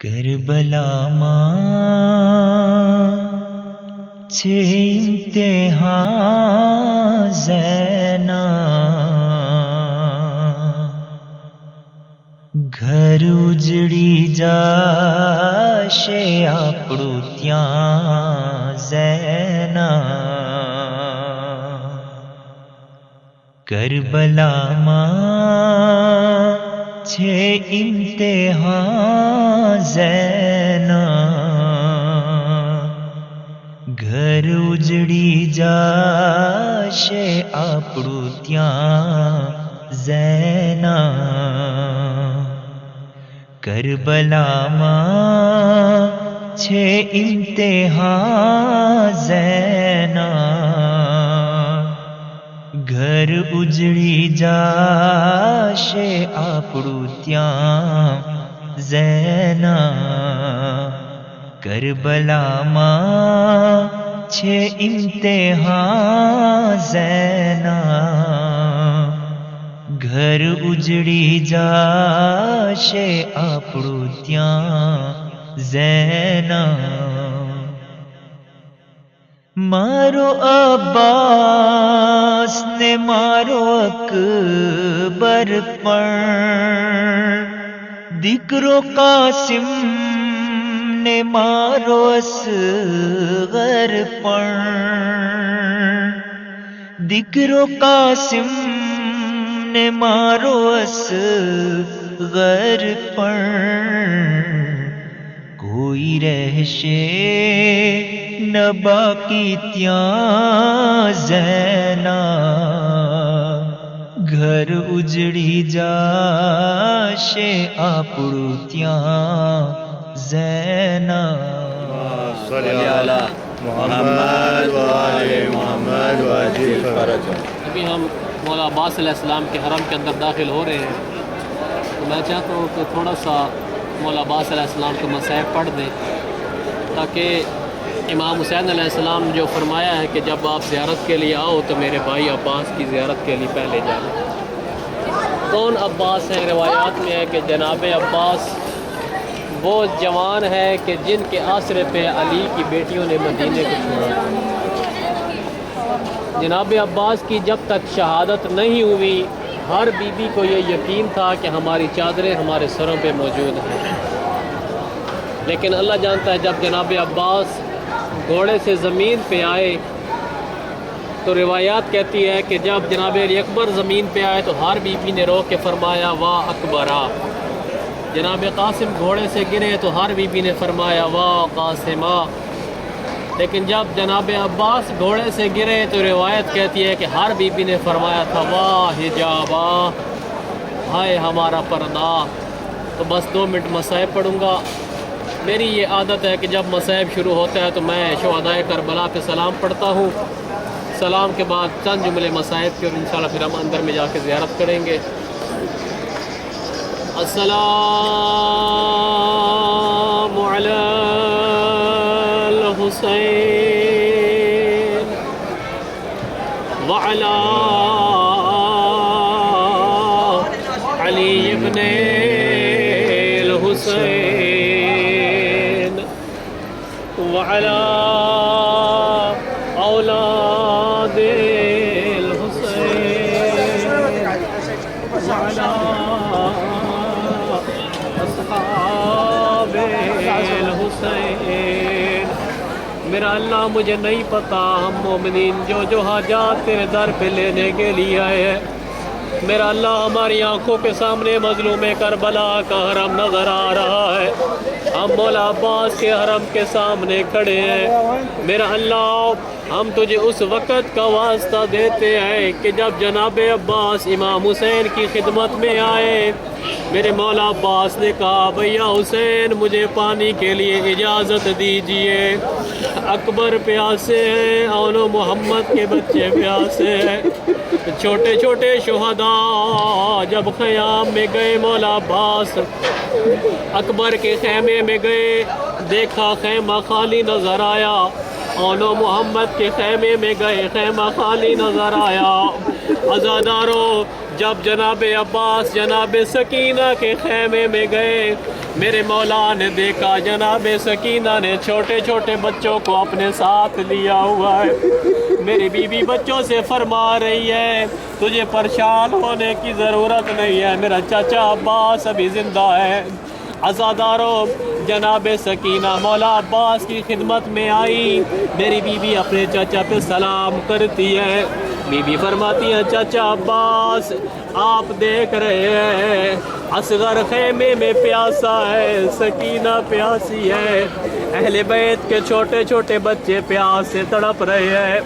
کربلا ماں چھے امتحان زینا گھر اجڑی جاشے آپڑو تیاں زینا کربلا ماں چھے امتحان زینا گھر اجڑی جاشے آپڑو تیاں زینا کربلا ماں چھے امتحان زینا گھر اجڑی جاشے آپڑو تیاں زینا کربلا ماں چھے امتحان زینا گھر اجڑی جاشے آپڑو تیاں زینا مارو عباس نے مارو اکبر پر دکرو قاسم نے مارو اصغر پر دکرو قاسم نے مارو اصغر پر کوئی رہشے نہ باقی تیاں زینا گھر اجڑی جاشے آپڑو تیاں زینا صلی علی محمد و آل محمد و عجیب فرج۔ ابھی ہم مولا عباس علیہ السلام کے حرم کے اندر داخل ہو رہے ہیں، تو میں چاہتا ہوں کہ تھوڑا سا مولا عباس علیہ السلام کے مصائب پڑھ دیں، تاکہ امام حسین علیہ السلام جو فرمایا ہے کہ جب آپ زیارت کے لیے آؤ تو میرے بھائی عباس کی زیارت کے لیے پہلے جائیں۔ کون عباس ہیں؟ روایات میں ہے کہ جناب عباس وہ جوان ہے کہ جن کے آسرے پہ علی کی بیٹیوں نے مدینے کو چھوڑا۔ جناب عباس کی جب تک شہادت نہیں ہوئی ہر بی بی کو یہ یقین تھا کہ ہماری چادریں ہمارے سروں پہ موجود ہیں، لیکن اللہ جانتا ہے جب جناب عباس گھوڑے سے زمین پہ آئے تو روایات کہتی ہے کہ جب جناب علی اکبر زمین پہ آئے تو ہر بی بی نے رو کے فرمایا واہ اکبرا۔ جناب قاسم گھوڑے سے گرے تو ہر بی بی نے فرمایا واہ قاسمہ۔ لیکن جب جناب عباس گھوڑے سے گرے تو روایت کہتی ہے کہ ہر بی بی نے فرمایا تھا واہ حجابہ، ہائے ہمارا پردہ۔ تو بس 2 منٹ مصائب پڑھوں گا۔ میری یہ عادت ہے کہ جب مصائب شروع ہوتا ہے تو میں شہدائے کربلا پہ سلام پڑھتا ہوں، سلام کے بعد چند جملے مصائب کے، اور انشاءاللہ پھر ہم اندر میں جا کے زیارت کریں گے۔ السلام علی الحسین وعلی علی ابن الحسین وعلی اولاد الحسین وعلی اصحاب الحسین۔ میرا اللہ مجھے نہیں پتا ہم مومنین جو حاجات تیرے در پہ لینے کے لیے آئے ہیں، میرا اللہ ہماری آنکھوں کے سامنے مظلوم کربلا کا حرم نظر آ رہا ہے، ہم مولا عباس کے حرم کے سامنے کھڑے ہیں۔ میرا اللہ ہم تجھے اس وقت کا واسطہ دیتے ہیں کہ جب جناب عباس امام حسین کی خدمت میں آئے، میرے مولا عباس نے کہا بھیا حسین مجھے پانی کے لیے اجازت دیجئے، اکبر پیاسے ہیں، اولو محمد کے بچے پیاسے ہیں۔ چھوٹے چھوٹے شہداء جب خیام میں گئے، مولا عباس اکبر کے خیمے میں گئے، دیکھا خیمہ خالی نظر آیا، اولو محمد کے خیمے میں گئے، خیمہ خالی نظر آیا۔ عزاداروں جب جناب عباس جناب سکینہ کے خیمے میں گئے، میرے مولا نے دیکھا جناب سکینہ نے چھوٹے چھوٹے بچوں کو اپنے ساتھ لیا ہوا ہے۔ میری بیوی بچوں سے فرما رہی ہے تجھے پریشان ہونے کی ضرورت نہیں ہے، میرا چچا عباس ابھی زندہ ہے۔ عزادارو، جناب سکینہ مولا عباس کی خدمت میں آئی، میری بیوی اپنے چچا پہ سلام کرتی ہے۔ بیوی فرماتی ہے چچا عباس آپ دیکھ رہے ہیں اصغر خیمے میں پیاسا ہے، سکینہ پیاسی ہے، اہل بیت کے چھوٹے چھوٹے بچے پیاس سے تڑپ رہے ہیں۔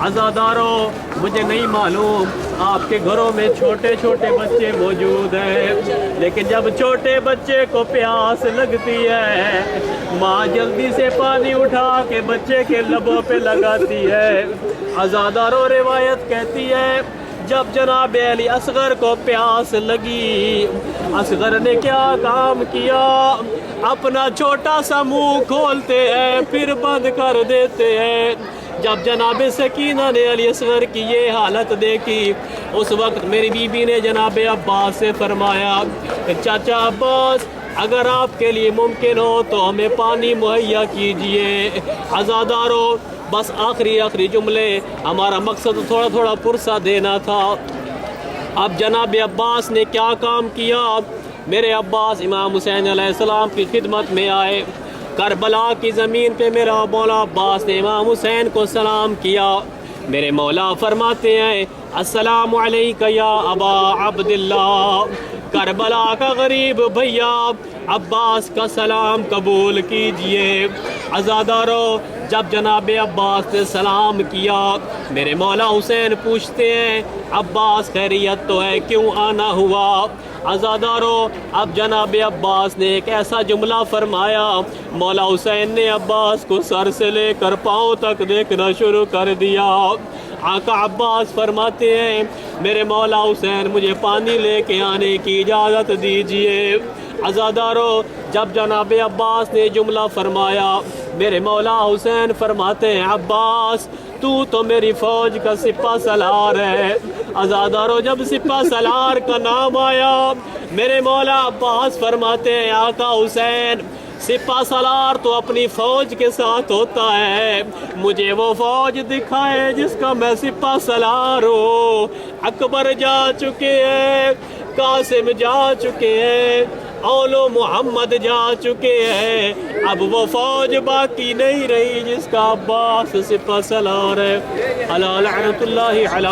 عزادارو، مجھے نہیں معلوم آپ کے گھروں میں چھوٹے چھوٹے بچے موجود ہیں، لیکن جب چھوٹے بچے کو پیاس لگتی ہے ماں جلدی سے پانی اٹھا کے بچے کے لبوں پہ لگاتی ہے۔ عزادارو، روایت کہتی ہے جب جناب علی اصغر کو پیاس لگی، اصغر نے کیا کام کیا، اپنا چھوٹا سا منہ کھولتے ہیں پھر بند کر دیتے ہیں۔ جب جناب سکینہ نے علی اصغر کی یہ حالت دیکھی، اس وقت میری بیوی نے جناب عباس سے فرمایا کہ چاچا عباس اگر آپ کے لیے ممکن ہو تو ہمیں پانی مہیا کیجئے۔ عزادارو، بس آخری جملے، ہمارا مقصد تھوڑا تھوڑا پرسہ دینا تھا۔ اب جناب عباس نے کیا کام کیا، میرے عباس امام حسین علیہ السلام کی خدمت میں آئے۔ کربلا کی زمین پہ میرا مولا عباس نے امام حسین کو سلام کیا۔ میرے مولا فرماتے ہیں السلام علیکہ یا ابا عبداللہ، کربلا کا غریب بھیا عباس کا سلام قبول کیجئے۔ عزادارو، جب جناب عباس نے سلام کیا، میرے مولا حسین پوچھتے ہیں عباس خیریت تو ہے، کیوں آنا ہوا؟ عزادارو، اب جناب عباس نے ایک ایسا جملہ فرمایا، مولا حسین نے عباس کو سر سے لے کر پاؤں تک دیکھنا شروع کر دیا۔ آقا عباس فرماتے ہیں میرے مولا حسین مجھے پانی لے کے آنے کی اجازت دیجئے۔ عزادارو، جب جناب عباس نے جملہ فرمایا، میرے مولا حسین فرماتے ہیں عباس تو میری فوج کا سپہ سالار ہے۔ عزادارو، جب سپہ سالار کا نام آیا، میرے مولا عباس فرماتے ہیں آقا حسین سپہ سالار تو اپنی فوج کے ساتھ ہوتا ہے، مجھے وہ فوج دکھائے جس کا میں سپہ سالار ہوں۔ اکبر جا چکے ہیں، قاسم جا چکے ہیں، اولو محمد جا چکے ہیں، اب وہ فوج باقی نہیں رہی جس کا عباس سپہ سالار ہے۔ الا لعنت اللہ علی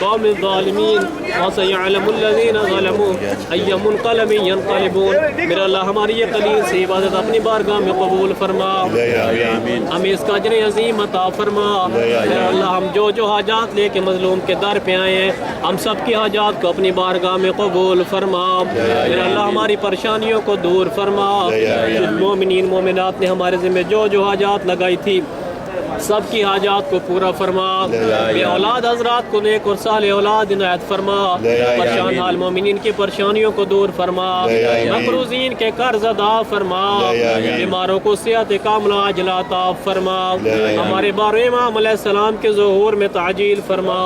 قوم الظالمین وسیعلم الذین ظلموا ای منقلب ینقلبون۔ میرا اللہ ہماری یہ قلیل سی عبادت اپنی بارگاہ میں قبول فرما، ہمیں اس کا اجر عظیم عطا فرما۔ میرا اللہ ہم جو حاجات لے کے مظلوم کے در پہ آئے ہیں، ہم سب کی حاجات کو اپنی بارگاہ میں قبول فرما۔ میرا اللہ ہماری پریشانیوں کو دور فرما۔ مومنین مومنات نے ہمارے ذمہ جو حاجات لگائی تھی سب کی حاجات کو پورا فرما۔ بے اولاد حضرات کو نیک اور صالح اولاد عنایت فرما۔ پریشان حال مومنین کی پریشانیوں کو دور فرما، مقروضین کے قرض ادا فرما، بیماروں کو صحت کاملہ عاجلہ عطا فرما۔ ہمارے بار امام علیہ السلام کے ظہور میں تعجیل فرما،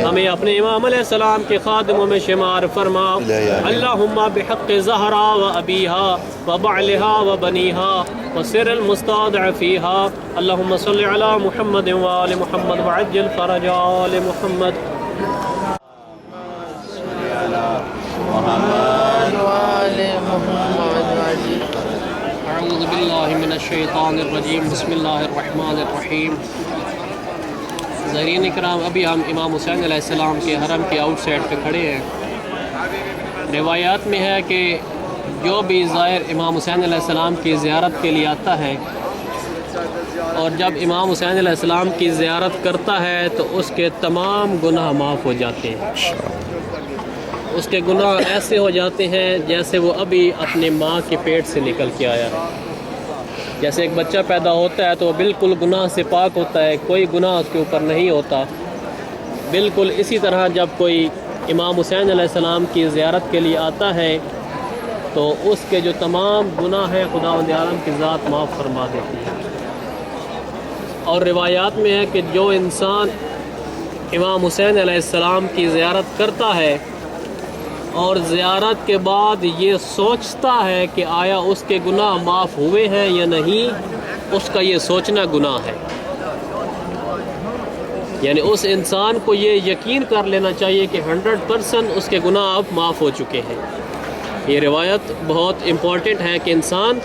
ہمیں اپنے امام علیہ السلام کے خادموں میں شمار فرما۔ اللہم بحق زہرا و ابیہا و بعلہا و بنیہا وسر المستودع فیہا، اللہم صلی علی محمد وآل محمد وعجل فرج آل محمد۔ اعوذ باللہ من الشیطان الرجیم، بسم اللہ الرحمن الرحیم۔ زائرین اکرام، ابھی ہم امام حسین علیہ السلام کے حرم کے آؤٹ سائڈ پہ کھڑے ہیں۔ روایات میں ہے کہ جو بھی زائر امام حسین علیہ السلام کی زیارت کے لیے آتا ہے اور جب امام حسین علیہ السلام کی زیارت کرتا ہے تو اس کے تمام گناہ معاف ہو جاتے ہیں۔ اس کے گناہ ایسے ہو جاتے ہیں جیسے وہ ابھی اپنے ماں کے پیٹ سے نکل کے آیا ہے۔ جیسے ایک بچہ پیدا ہوتا ہے تو وہ بالکل گناہ سے پاک ہوتا ہے، کوئی گناہ اس کے اوپر نہیں ہوتا۔ بالکل اسی طرح جب کوئی امام حسین علیہ السلام کی زیارت کے لیے آتا ہے تو اس کے جو تمام گناہ ہیں خداوند عالم کی ذات معاف فرما دیتی ہے۔ اور روایات میں ہے کہ جو انسان امام حسین علیہ السلام کی زیارت کرتا ہے اور زیارت کے بعد یہ سوچتا ہے کہ آیا اس کے گناہ معاف ہوئے ہیں یا نہیں، اس کا یہ سوچنا گناہ ہے۔ یعنی اس انسان کو یہ یقین کر لینا چاہیے کہ 100% اس کے گناہ اب معاف ہو چکے ہیں۔ یہ روایت بہت امپورٹنٹ ہے کہ انسان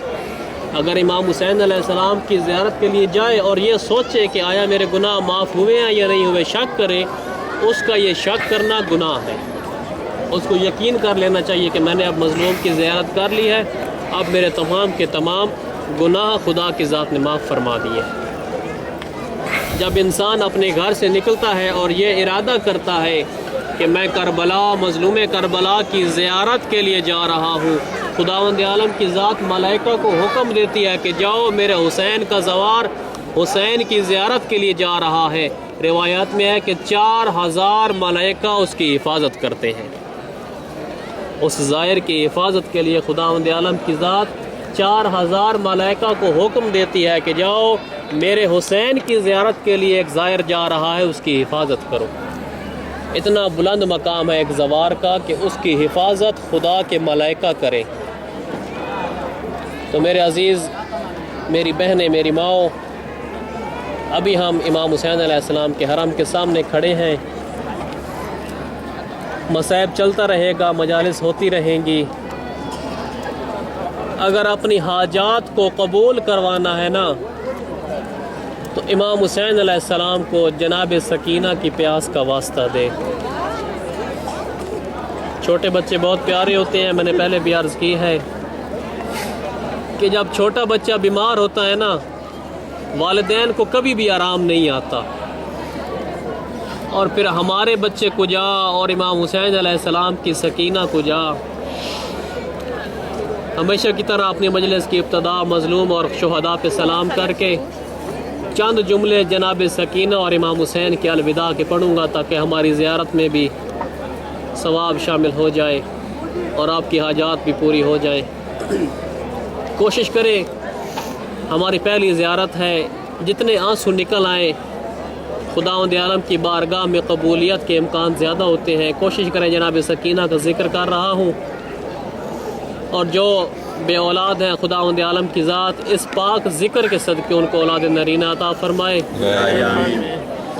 اگر امام حسین علیہ السلام کی زیارت کے لیے جائے اور یہ سوچے کہ آیا میرے گناہ معاف ہوئے ہیں یا نہیں ہوئے، شک کرے، اس کا یہ شک کرنا گناہ ہے۔ اس کو یقین کر لینا چاہیے کہ میں نے اب مظلوم کی زیارت کر لی ہے، اب میرے تمام کے تمام گناہ خدا کی ذات نے معاف فرما دیے۔ جب انسان اپنے گھر سے نکلتا ہے اور یہ ارادہ کرتا ہے کہ میں کربلا، مظلوم کربلا کی زیارت کے لیے جا رہا ہوں، خداوند عالم کی ذات ملائکہ کو حکم دیتی ہے کہ جاؤ میرے حسین کا زوار حسین کی زیارت کے لیے جا رہا ہے۔ روایات میں ہے کہ 4000 ملائکہ اس کی حفاظت کرتے ہیں۔ اس زائر کی حفاظت کے لیے خداوند عالم کی ذات 4000 ملائکہ کو حکم دیتی ہے کہ جاؤ میرے حسین کی زیارت کے لیے ایک زائر جا رہا ہے، اس کی حفاظت کرو۔ اتنا بلند مقام ہے ایک زوار کا کہ اس کی حفاظت خدا کے ملائکہ کرے۔ تو میرے عزیز، میری بہنیں، میری ماؤں، ابھی ہم امام حسین علیہ السلام کے حرم کے سامنے کھڑے ہیں۔ مصائب چلتا رہے گا، مجالس ہوتی رہیں گی۔ اگر اپنی حاجات کو قبول کروانا ہے نا، تو امام حسین علیہ السلام کو جناب سکینہ کی پیاس کا واسطہ دے۔ چھوٹے بچے بہت پیارے ہوتے ہیں، میں نے پہلے بھی عرض کی ہے کہ جب چھوٹا بچہ بیمار ہوتا ہے نا، والدین کو کبھی بھی آرام نہیں آتا، اور پھر ہمارے بچے کو جا اور امام حسین علیہ السلام کی سکینہ کو جا۔ ہمیشہ کی طرح اپنی مجلس کی ابتدا مظلوم اور شہداء پہ سلام کر کے چند جملے جناب سکینہ اور امام حسین کے الوداع کے پڑھوں گا، تاکہ ہماری زیارت میں بھی ثواب شامل ہو جائے اور آپ کی حاجات بھی پوری ہو جائیں۔ کوشش کریں، ہماری پہلی زیارت ہے، جتنے آنسو نکل آئیں خداوند عالم کی بارگاہ میں قبولیت کے امکان زیادہ ہوتے ہیں۔ کوشش کریں، جناب سکینہ کا ذکر کر رہا ہوں، اور جو بے اولاد ہیں خداوند عالم کی ذات اس پاک ذکر کے صدقے ان کو اولاد نرینہ عطا فرمائے،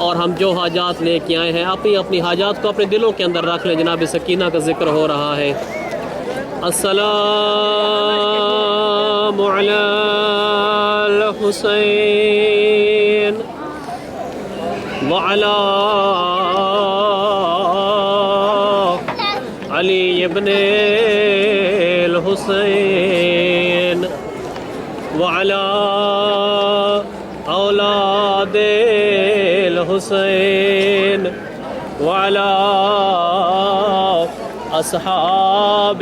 اور ہم جو حاجات لے کے آئے ہیں اپنی اپنی حاجات کو اپنے دلوں کے اندر رکھ لیں۔ جناب سکینہ کا ذکر ہو رہا ہے۔ السلام علی الحسین وعلی علی ابن الحسین وعلی اولاد الحسین وعلی اصحاب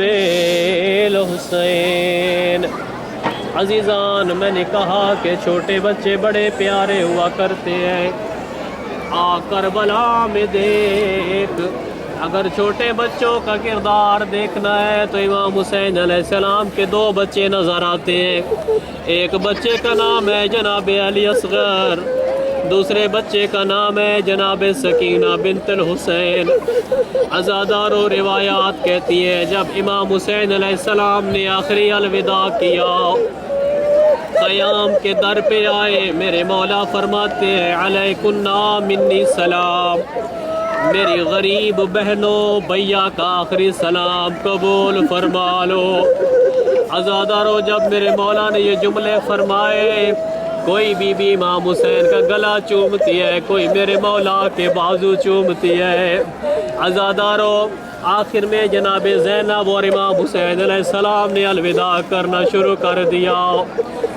الحسین۔ عزیزان، میں نے کہا کہ چھوٹے بچے بڑے پیارے ہوا کرتے ہیں۔ آ کربلا میں دیکھ، اگر چھوٹے بچوں کا کردار دیکھنا ہے تو امام حسین علیہ السلام کے 2 بچے نظر آتے ہیں۔ ایک بچے کا نام ہے جناب علی اصغر، دوسرے بچے کا نام ہے جناب سکینہ بنت الحسین۔ عزادارو روایات کہتی ہے جب امام حسین علیہ السلام نے آخری الوداع کیا، قیام کے در پہ آئے، میرے مولا فرماتے ہیں علیکنا منی سلام، میری غریب بہنوں بھیا کا آخری سلام قبول فرما لو۔ عزادارو، جب میرے مولا نے یہ جملے فرمائے، کوئی بی بی امام حسین کا گلا چومتی ہے، کوئی میرے مولا کے بازو چومتی ہے۔ عزادارو، آخر میں جناب زینب اور امام حسین علیہ السلام نے الوداع کرنا شروع کر دیا۔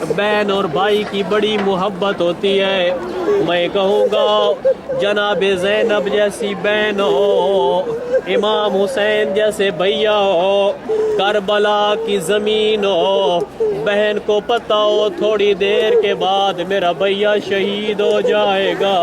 بہن اور بھائی کی بڑی محبت ہوتی ہے۔ میں کہوں گا جناب زینب جیسی بہن ہو، امام حسین جیسے بھیا ہو، کربلا کی زمین ہو، بہن کو پتہ ہو تھوڑی دیر کے بعد میرا بھیا شہید ہو جائے گا،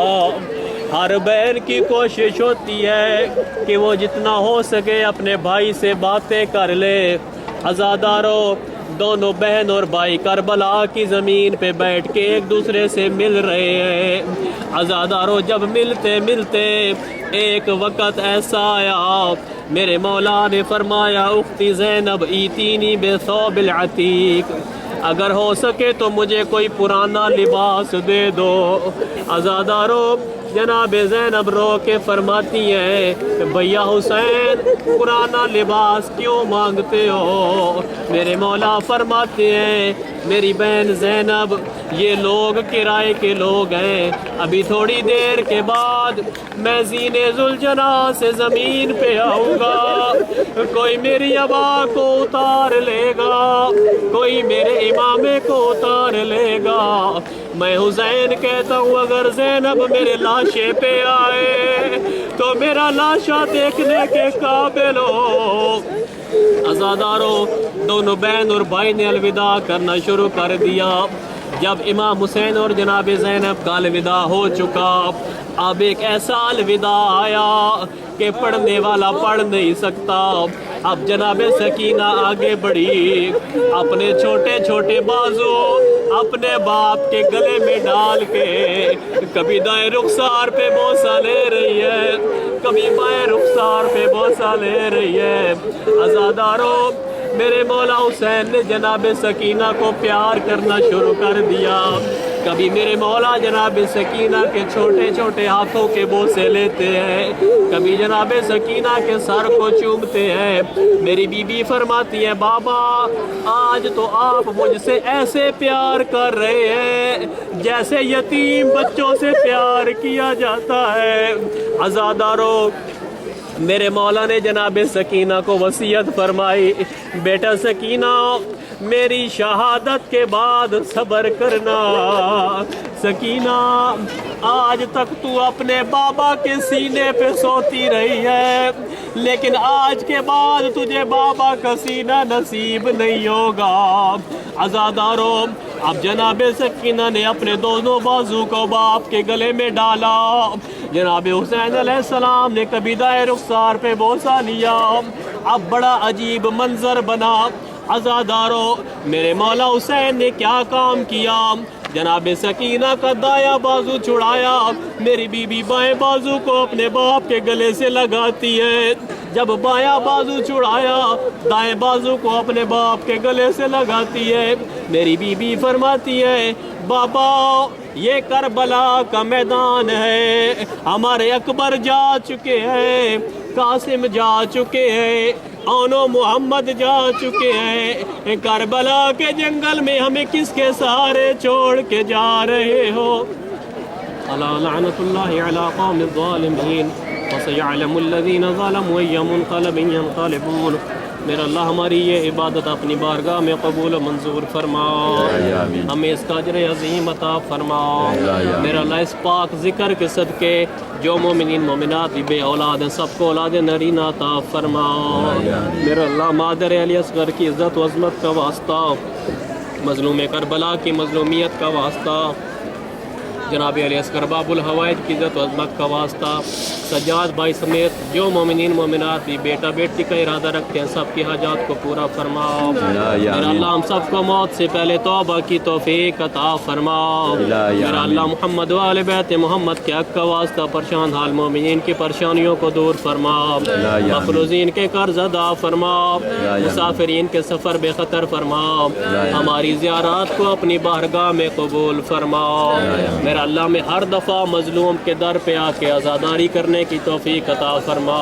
ہر بہن کی کوشش ہوتی ہے کہ وہ جتنا ہو سکے اپنے بھائی سے باتیں کر لے۔ عزادارو، دونوں بہن اور بھائی کربلا کی زمین پہ بیٹھ کے ایک دوسرے سے مل رہے ہیں۔ عزادارو جب ملتے ملتے ایک وقت ایسا آیا، میرے مولا نے فرمایا اختی زینب ایتینی بثوب العتیق، اگر ہو سکے تو مجھے کوئی پرانا لباس دے دو۔ عزادارو جناب زینب رو کے فرماتی ہیں کہ بھیا حسین پرانا لباس کیوں مانگتے ہو؟ میرے مولا فرماتے ہیں میری بہن زینب یہ لوگ کرائے کے لوگ ہیں، ابھی تھوڑی دیر کے بعد میں زینے ذوالجنا سے زمین پہ آؤں گا، کوئی میری ابا کو اتار لے گا، کوئی میرے امامے کو اتار لے گا۔ میں حسین کہتا ہوں اگر زینب میرے لاشے پہ آئے تو میرا لاشا دیکھنے کے قابل ہو۔ عزادارو دونوں بہن اور بھائی نے الوداع کرنا شروع کر دیا۔ جب امام حسین اور جناب زینب کا الوداع ہو چکا، اب ایک ایسا الوداع آیا کہ پڑھنے والا پڑھ نہیں سکتا۔ اب جناب سکینہ آگے بڑھی، اپنے چھوٹے چھوٹے بازو اپنے باپ کے گلے میں ڈال کے کبھی دائیں رخسار پہ بوسہ لے رہی ہے، کبھی بائیں رخسار پہ بوسہ لے رہی ہے۔ عزادارو میرے مولا حسین نے جناب سکینہ کو پیار کرنا شروع کر دیا۔ کبھی میرے مولا جناب سکینہ کے چھوٹے چھوٹے ہاتھوں کے بوسے لیتے ہیں، کبھی جناب سکینہ کے سر کو چومتے ہیں۔ میری بی بی فرماتی ہے بابا آج تو آپ مجھ سے ایسے پیار کر رہے ہیں جیسے یتیم بچوں سے پیار کیا جاتا ہے۔ عزادارو میرے مولا نے جناب سکینہ کو وصیت فرمائی، بیٹا سکینہ میری شہادت کے بعد صبر کرنا۔ سکینہ آج تک تو اپنے بابا کے سینے پہ سوتی رہی ہے، لیکن آج کے بعد تجھے بابا کا سینہ نصیب نہیں ہوگا۔ عزادارو اب جناب سکینہ نے اپنے دونوں بازو کو باپ کے گلے میں ڈالا۔ جناب حسین علیہ السلام نے کبھی دائیں رخسار پہ بوسہ لیا۔ اب بڑا عجیب منظر بنا۔ عزادارو میرے مولا حسین نے کیا کام کیا؟ جناب سکینہ کا دایاں بازو چھڑایا، میری بی بی بائیں بازو کو اپنے باپ کے گلے سے لگاتی ہے۔ جب بایاں بازو چھڑایا دائیں بازو کو اپنے باپ کے گلے سے لگاتی ہے۔ میری بی بی فرماتی ہے بابا یہ کربلا کا میدان ہے، ہمارے اکبر جا چکے ہیں، قاسم جا چکے ہیں، اونو محمد جا چکے ہیں، کربلا کے جنگل میں ہمیں کس کے سہارے چھوڑ کے جا رہے ہو؟ الا لعنت اللہ علی قوم الظالمین وسيعلم الذين ظلموا أي منقلب ينقلبون۔ میرا اللہ ہماری یہ عبادت اپنی بارگاہ میں قبول و منظور فرما، ہمیں اس کا اجر عظیم عطا فرما۔ میرا اللہ اس پاک ذکر کے صدقے جو مومنین مومنات بھی بے اولاد ہیں سب کو اولاد نرینہ عطا فرما۔ میرا اللہ مادر علی اصغر کی عزت و عظمت کا واسطہ، مظلوم کربلا کی مظلومیت کا واسطہ، جناب علی اصغر باب الحوائج کی عزت و عظمت کا واسطہ، سجاد بھائی سمیت جو مومنین مومنات بھی بیٹا بیٹی کا ارادہ رکھتے ہیں سب کی حاجات کو پورا فرما۔ میرا اللہ ہم سب کو موت سے پہلے توبہ کی توفیق عطا فرما۔ میرا اللہ محمد و آل بیت محمد کے حق کا واسطہ پریشان حال مومنین کی پریشانیوں کو دور فرما، مفروضین کے قرض ادا فرما، مسافرین کے سفر بے خطر فرما، ہماری زیارات کو اپنی بارگاہ میں قبول فرما۔ میرا اللہ میں ہر دفعہ مظلوم کے در پہ آ کے آزاداری کرنے کی توفیق عطا فرما۔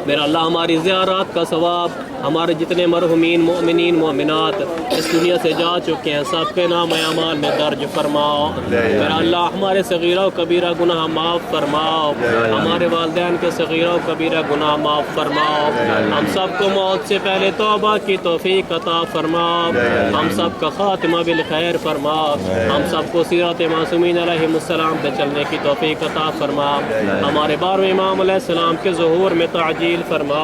میرا اللہ ہماری زیارات کا ثواب ہمارے جتنے مرحومین مؤمنین مومنات اس دنیا سے جا چکے ہیں سب کے نام اعمال میں درج فرما۔ میرا اللہ ہمارے صغیرہ و کبیرہ گناہ معاف فرما، ہمارے والدین کے صغیرہ و کبیرہ گناہ معاف فرما، ہم سب کو موت سے پہلے توبہ کی توفیق عطا فرما، ہم سب کا خاتمہ بالخیر فرما، ہم سب کو سیرت معصومین علیہ السلام پہ چلنے کی توفیق عطا فرما، ہمارے 12ویں امام علیہ السلام کے ظہور میں تعجیل فرما،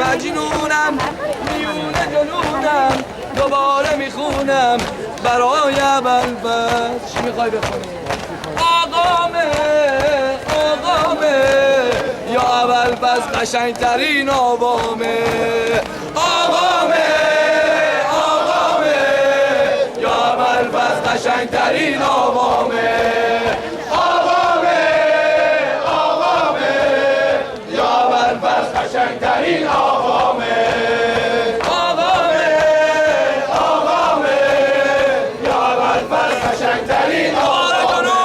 مجنونم میون جنونم دوباره میخونم برای بلبل. چی میخوای بخونی؟ آقامه یا اول بس قشنگترین آوامه. آقامه یا اول بس قشنگترین آوامه. قشنگترین آقامه. یا بلبس قشنگترین آقامه.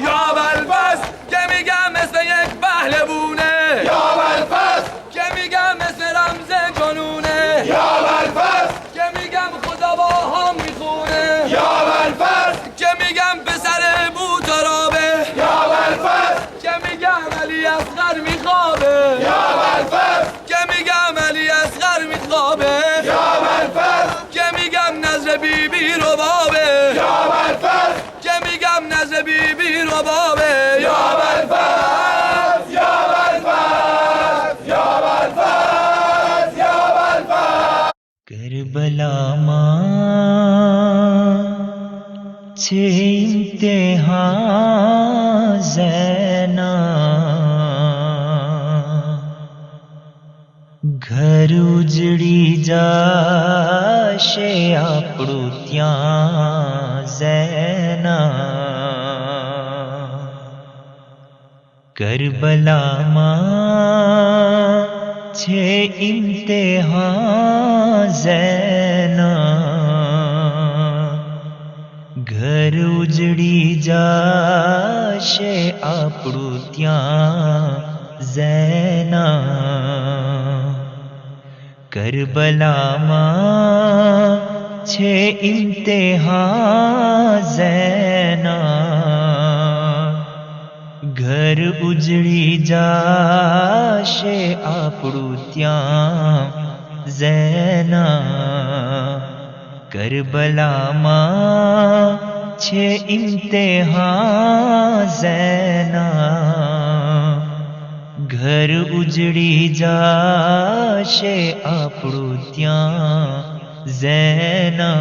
یا بلبس که میگم مثل یک پهلوونه. یا بلبس که میگم مثل رمز جنونه. یا بلبس که میگم خدا با هم میخونه. یا بلبس که میگم پسر بوترابه. یا بلبس که میگم علی اصغر میخوابه. یا بلبس که میگم علی اصغر میخوابه. یا بلبس که میگم نظر بی بی ربابه. یا بلبس که میگم نظر بی بی ربابه. یا بلبس یا بلبس یا بلبس یا بلبس. کربلا ماں چھے امتحان زینا گھر اجڑی جاشے آپڑو تیاں زینا کربلا ماں چھے امتحان زینا گھر اجڑی جاشے آپڑو تیاں زینا کربلا ماں چھے امتحان زینا گھر اجڑی جاشے آپڑو تیاں زینا کربلا ماں چھے امتحان زینا گھر اجڑی جاشے آپڑو تیاں زینا